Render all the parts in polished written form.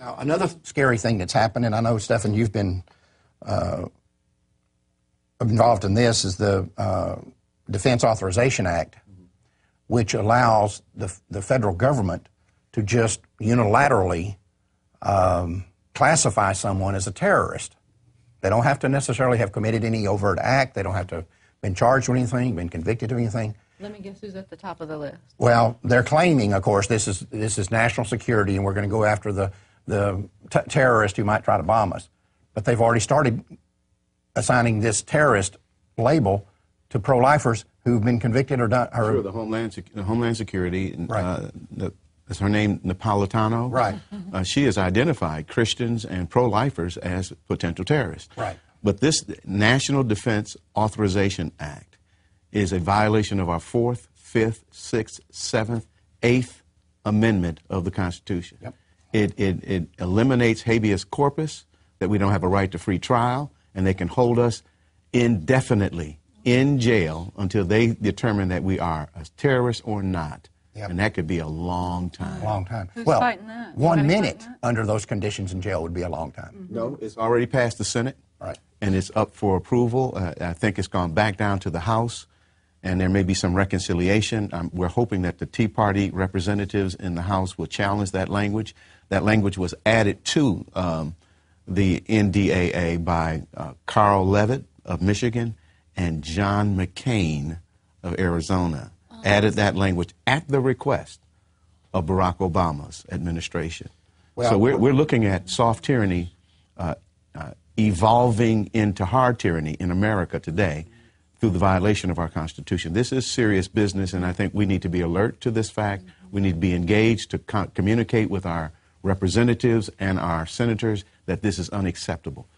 Now, another scary thing that's happened, and I know, Stephan, you've been involved in this, is the Defense Authorization Act, which allows the federal government to just unilaterally classify someone as a terrorist. They don't have to necessarily have committed any overt act. They don't have to have been charged with anything, been convicted of anything. Let me guess who's at the top of the list. Well, they're claiming, of course, this is national security, and we're going to go after the terrorist who might try to bomb us. But they've already started assigning this terrorist label to pro-lifers who've been convicted or done. Sure, the Homeland Security. Right. Is her name Napolitano? Right. She has identified Christians and pro-lifers as potential terrorists. Right. But this National Defense Authorization Act is a violation of our 4th, 5th, 6th, 7th, 8th Amendment of the Constitution. Yep. It eliminates habeas corpus, that we don't have a right to free trial, and they can hold us indefinitely in jail until they determine that we are a terrorist or not. Yep. And that could be a long time. A long time. Who's well, fighting that? 1 minute under those conditions in jail would be a long time. Mm-hmm. No, it's already passed the Senate. Right. And it's up for approval. I think it's gone back down to the House, and there may be some reconciliation. We're hoping that the Tea Party representatives in the House will challenge that language. That language was added to the NDAA by Carl Levitt of Michigan and John McCain of Arizona. Added that language at the request of Barack Obama's administration. Well, so we're looking at soft tyranny evolving into hard tyranny in America today through the violation of our Constitution. This is serious business, and I think we need to be alert to this fact. We need to be engaged to communicate with our representatives and our senators that this is unacceptable.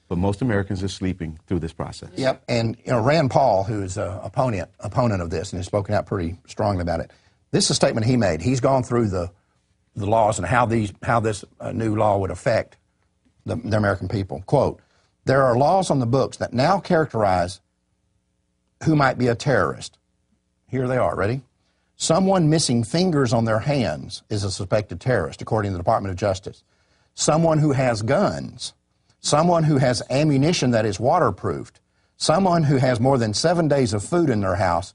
But most Americans are sleeping through this process. Yep, and Rand Paul, who is an opponent of this and has spoken out pretty strongly about it, this is a statement he made. He's gone through the laws and how this new law would affect the American people. Quote, "There are laws on the books that now characterize who might be a terrorist." Here they are, ready? "Someone missing fingers on their hands is a suspected terrorist, according to the Department of Justice. Someone who has guns, someone who has ammunition that is waterproofed, someone who has more than 7 days of food in their house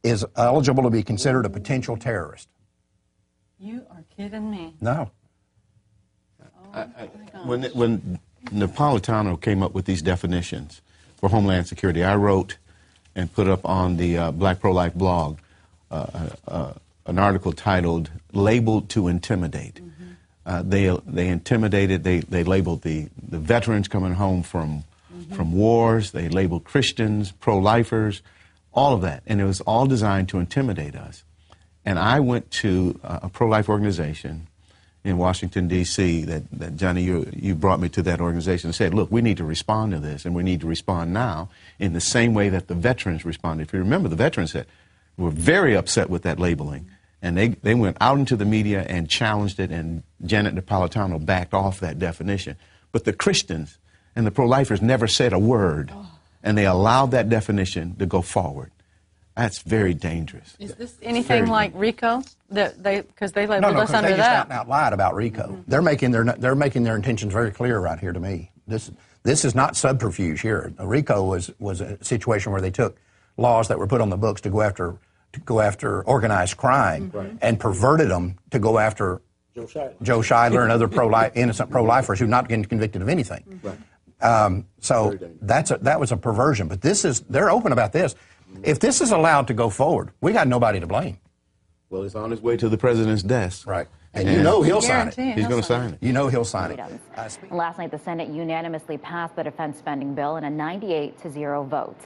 is eligible to be considered a potential terrorist." You are kidding me. No. When Napolitano came up with these definitions for Homeland Security, I wrote and put up on the Black Pro-Life blog an article titled "Labeled to Intimidate." They intimidated, they labeled the veterans coming home from wars, they labeled Christians, pro-lifers, all of that. And it was all designed to intimidate us. And I went to a pro-life organization in Washington, D.C. that Johnny, you brought me to that organization and said, look, we need to respond to this, and we need to respond now in the same way that the veterans responded. If you remember, the veterans were very upset with that labeling. And they went out into the media and challenged it, and Janet Napolitano backed off that definition. But the Christians and the pro-lifers never said a word, and they allowed that definition to go forward. That's very dangerous. Is this anything like RICO? Because they labeled us under they that. just out lied about RICO. They're making their intentions very clear right here to me. This is not subterfuge here. RICO was a situation where they took laws that were put on the books to go after organized crime and perverted them to go after Joe Scheidler and other innocent pro-lifers who've not been convicted of anything. So that was a perversion. But they're open about this. If this is allowed to go forward, we got nobody to blame. Well, it's on its way to the president's desk. Right. And you know he'll sign it. He's going to sign it. You know he'll sign it. Last night, the Senate unanimously passed the defense spending bill in a 98-0 vote.